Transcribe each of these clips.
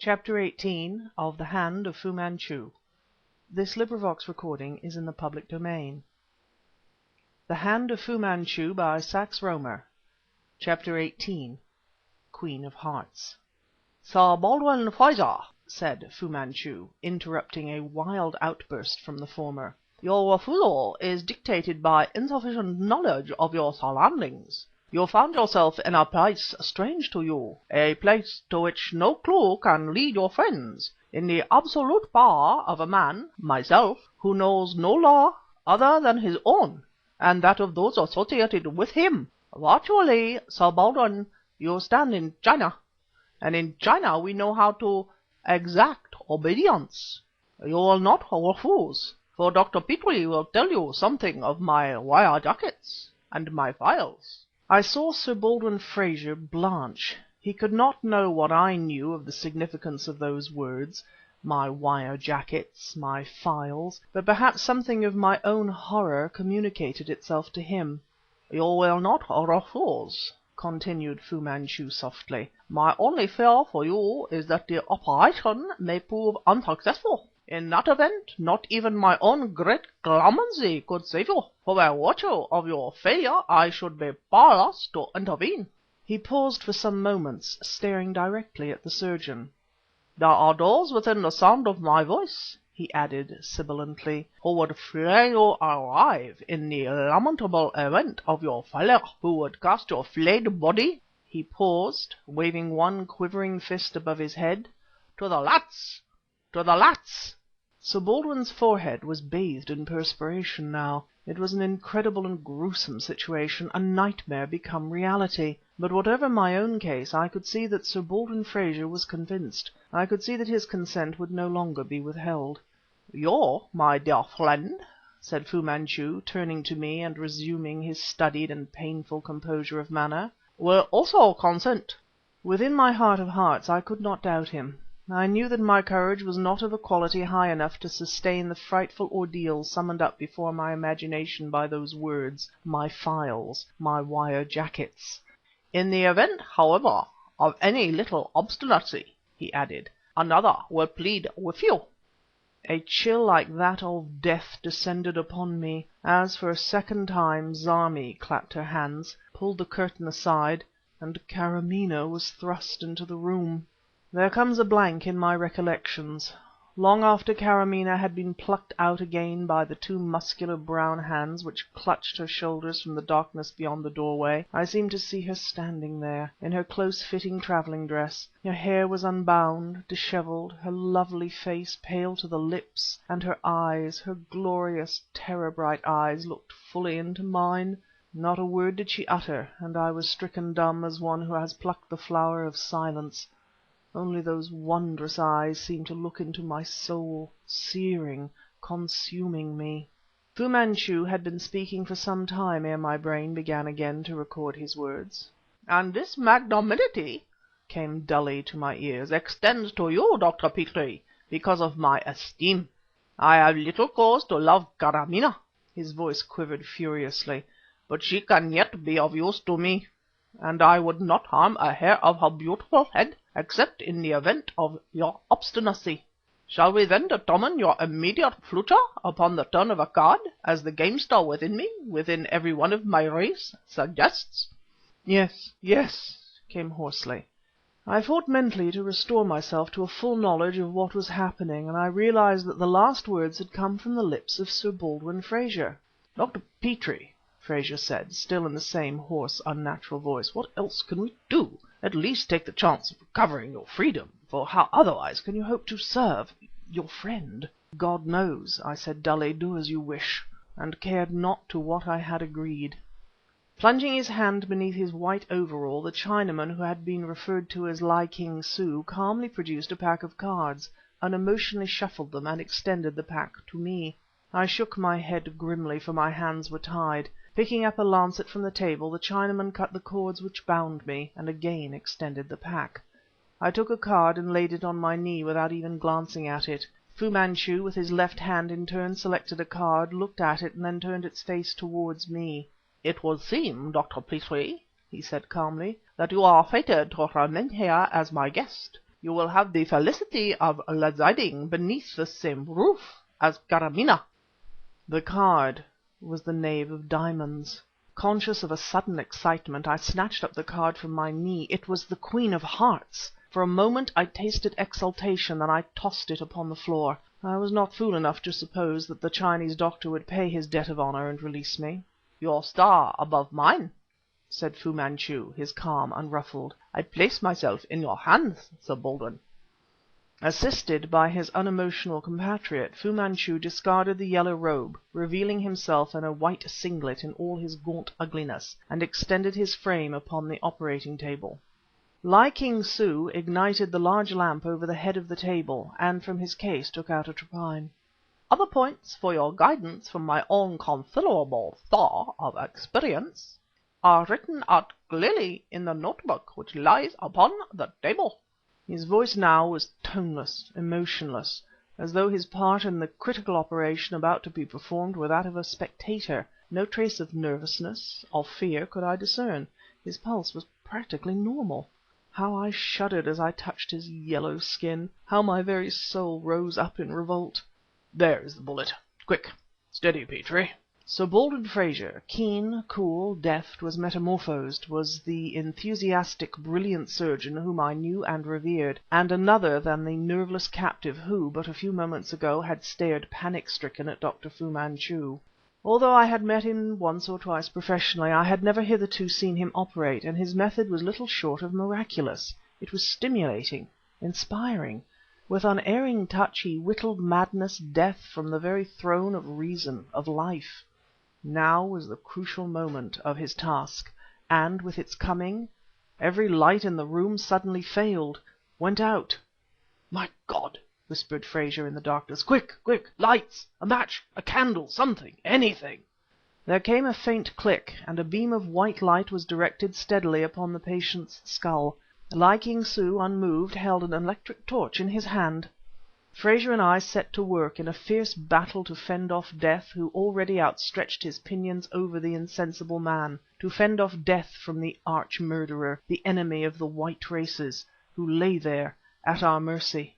Chapter 18 of the Hand of Fu Manchu. This recording is in the public domain. The Hand of Fu Manchu by Saxe Rohmer. Chapter 18. Queen of Hearts. "Sir Baldwin Frazer," said Fu Manchu, interrupting a wild outburst from the former, "your refusal is dictated by insufficient knowledge of your surroundings. You found yourself in a place strange to you, a place to which no clue can lead your friends, in the absolute power of a man, myself, who knows no law other than his own, and that of those associated with him. Virtually, Sir Baldwin, you stand in China, and in China we know how to exact obedience. You will not refuse, for Dr. Petrie will tell you something of my wire jackets and my files." I saw Sir Baldwin Frazer blanch. He could not know what I knew of the significance of those words, my wire jackets, my files, but perhaps something of my own horror communicated itself to him. "You will not refuse," continued Fu Manchu softly. "My only fear for you is that the operation may prove unsuccessful. In that event, not even my own great clemency could save you, for by virtue of your failure I should be powerless to intervene." He paused for some moments, staring directly at the surgeon. "There are those within the sound of my voice," he added sibilantly, "who would flay you alive in the lamentable event of your failure, who would cast your flayed body," he paused, waving one quivering fist above his head, "to the Lats! To the Lats!" Sir Baldwin's forehead was bathed in perspiration now. It was an incredible and gruesome situation, a nightmare become reality. But whatever my own case, I could see that Sir Baldwin Frazer was convinced. I could see that his consent would no longer be withheld. "You, my dear friend," said Fu Manchu, turning to me and resuming his studied and painful composure of manner, "will also consent." Within my heart of hearts I could not doubt him. I knew that my courage was not of a quality high enough to sustain the frightful ordeal summoned up before my imagination by those words, my files, my wire jackets. "In the event, however, of any little obstinacy," he added, "another will plead with you." A chill like that of death descended upon me, as for a second time Zarmi clapped her hands, pulled the curtain aside, and Karamaneh was thrust into the room. There comes a blank in my recollections. Long after Karamaneh had been plucked out again by the two muscular brown hands which clutched her shoulders from the darkness beyond the doorway, I seemed to see her standing there, in her close-fitting traveling dress. Her hair was unbound, dishevelled, her lovely face pale to the lips, and her eyes, her glorious, terror-bright eyes, looked fully into mine. Not a word did she utter, and I was stricken dumb as one who has plucked the flower of silence. Only those wondrous eyes seemed to look into my soul, searing, consuming me. Fu Manchu had been speaking for some time ere my brain began again to record his words. "And this magnanimity," came dully to my ears, "extends to you, Dr. Petrie, because of my esteem. I have little cause to love Karamaneh," his voice quivered furiously, "but she can yet be of use to me, and I would not harm a hair of her beautiful head, except in the event of your obstinacy. Shall we then determine your immediate future upon the turn of a card, as the gamester within me, within every one of my race, suggests?" "Yes, yes," came hoarsely. I fought mentally to restore myself to a full knowledge of what was happening, and I realized that the last words had come from the lips of Sir Baldwin Frazer. "Dr. Petrie," Frazer said, still in the same hoarse, unnatural voice, "what else can we do? At least take the chance of recovering your freedom, for how otherwise can you hope to serve your friend?" "God knows," I said dully, "do as you wish," and cared not to what I had agreed. Plunging his hand beneath his white overall, the Chinaman who had been referred to as Li King Su calmly produced a pack of cards, unemotionally shuffled them, and extended the pack to me. I shook my head grimly, for my hands were tied. Picking up a lancet from the table, the Chinaman cut the cords which bound me, and again extended the pack. I took a card and laid it on my knee without even glancing at it. Fu Manchu, with his left hand in turn selected a card, looked at it, and then turned its face towards me. "It would seem, Dr. Petrie," he said calmly, "that you are fated to remain here as my guest. you will have the felicity of residing beneath the same roof as Karamaneh." The card was the knave of diamonds. Conscious of a sudden excitement, I snatched up the card from my knee. It was the Queen of Hearts! For a moment I tasted exultation, then I tossed it upon the floor. I was not fool enough to suppose that the Chinese doctor would pay his debt of honor and release me. "Your star above mine," said Fu Manchu, his calm unruffled. "I place myself in your hands, Sir Baldwin." Assisted by his unemotional compatriot, Fu Manchu discarded the yellow robe, revealing himself in a white singlet in all his gaunt ugliness, and extended his frame upon the operating table. Li King Su ignited the large lamp over the head of the table, and from his case took out a tripine. "Other points for your guidance from my own considerable store of experience are written out clearly in the notebook which lies upon the table." His voice now was toneless, emotionless, as though his part in the critical operation about to be performed were that of a spectator. No trace of nervousness, of fear, could I discern. His pulse was practically normal. How I shuddered as I touched his yellow skin! How my very soul rose up in revolt! "There is the bullet. Quick! Steady, Petrie!" Sir Baldwin Frazer, keen, cool, deft, was metamorphosed, was the enthusiastic, brilliant surgeon whom I knew and revered, and another than the nerveless captive who, but a few moments ago, had stared panic-stricken at Dr. Fu Manchu. Although I had met him once or twice professionally, I had never hitherto seen him operate, and his method was little short of miraculous. It was stimulating, inspiring. With unerring touch he whittled madness, death, from the very throne of reason, of life. Now was the crucial moment of his task, and with its coming, every light in the room suddenly failed, went out. "My God!" whispered Frazer in the darkness. "Quick! Quick! Lights! A match! A candle! Something! Anything!" There came a faint click, and a beam of white light was directed steadily upon the patient's skull. Li King Su, unmoved, held an electric torch in his hand. Frazer and I set to work in a fierce battle to fend off Death, who already outstretched his pinions over the insensible man; to fend off Death from the arch murderer, the enemy of the white races, who lay there at our mercy.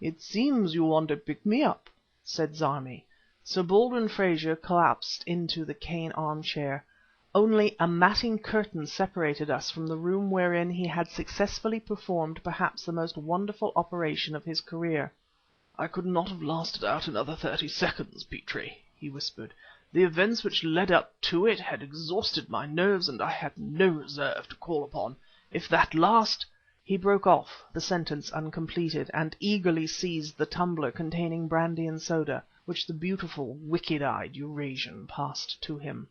"It seems you want to pick me up," said Zarmi. Sir Baldwin Frazer collapsed into the cane armchair. Only a matting curtain separated us from the room wherein he had successfully performed perhaps the most wonderful operation of his career. "I could not have lasted out another 30 seconds, Petrie," he whispered. "The events which led up to it had exhausted my nerves, and I had no reserve to call upon. If that last—" He broke off, the sentence uncompleted, and eagerly seized the tumbler containing brandy and soda, which the beautiful, wicked-eyed Eurasian passed to him.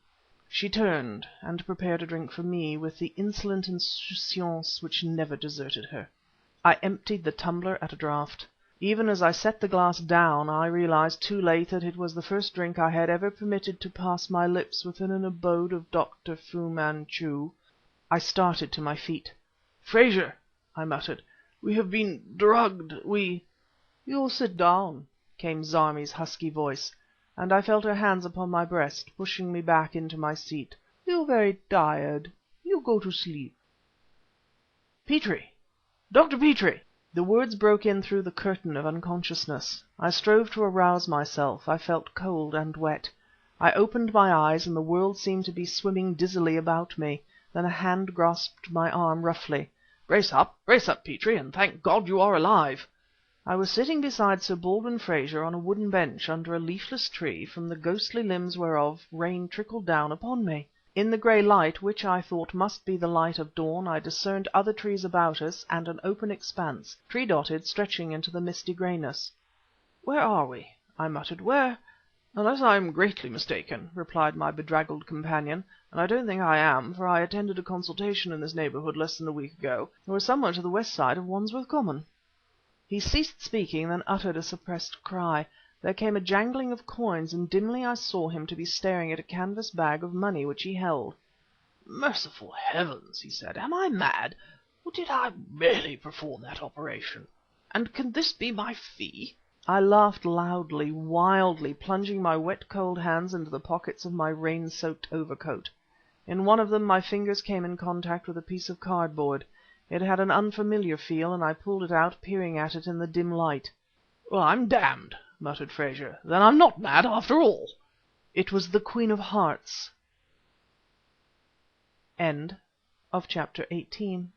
She turned and prepared a drink for me, with the insolent insouciance which never deserted her. I emptied the tumbler at a draught. Even as I set the glass down, I realized too late that it was the first drink I had ever permitted to pass my lips within an abode of Dr. Fu Manchu. I started to my feet. "Frazer," I muttered, "we have been drugged. We—" "You sit down," came Zarmi's husky voice, and I felt her hands upon my breast, pushing me back into my seat. "You very tired. You go to sleep." "Petrie! Dr. Petrie!" The words broke in through the curtain of unconsciousness. I strove to arouse myself. I felt cold and wet. I opened my eyes, and the world seemed to be swimming dizzily about me. Then a hand grasped my arm roughly. Brace up, Petrie, and thank God you are alive." I was sitting beside Sir Baldwin Frazer on a wooden bench under a leafless tree, from the ghostly limbs whereof rain trickled down upon me. In the grey light, which I thought must be the light of dawn, I discerned other trees about us and an open expanse, tree dotted, stretching into the misty greyness. "Where are we?" I muttered. "Where—" "Unless I am greatly mistaken," replied my bedraggled companion, "and I don't think I am, for I attended a consultation in this neighbourhood less than a week ago, we're somewhere to the west side of Wandsworth Common." He ceased speaking, then uttered a suppressed cry. There came a jangling of coins, and dimly I saw him to be staring at a canvas bag of money which he held. "Merciful heavens!" he said. "Am I mad, or did I really perform that operation? And can this be my fee?" I laughed loudly, wildly, plunging my wet cold hands into the pockets of my rain-soaked overcoat. In one of them my fingers came in contact with a piece of cardboard. It had an unfamiliar feel, and I pulled it out, peering at it in the dim light. "Well, I'm damned!" muttered Frazer. "Then I'm not mad after all!" It was the Queen of Hearts. Chapter 19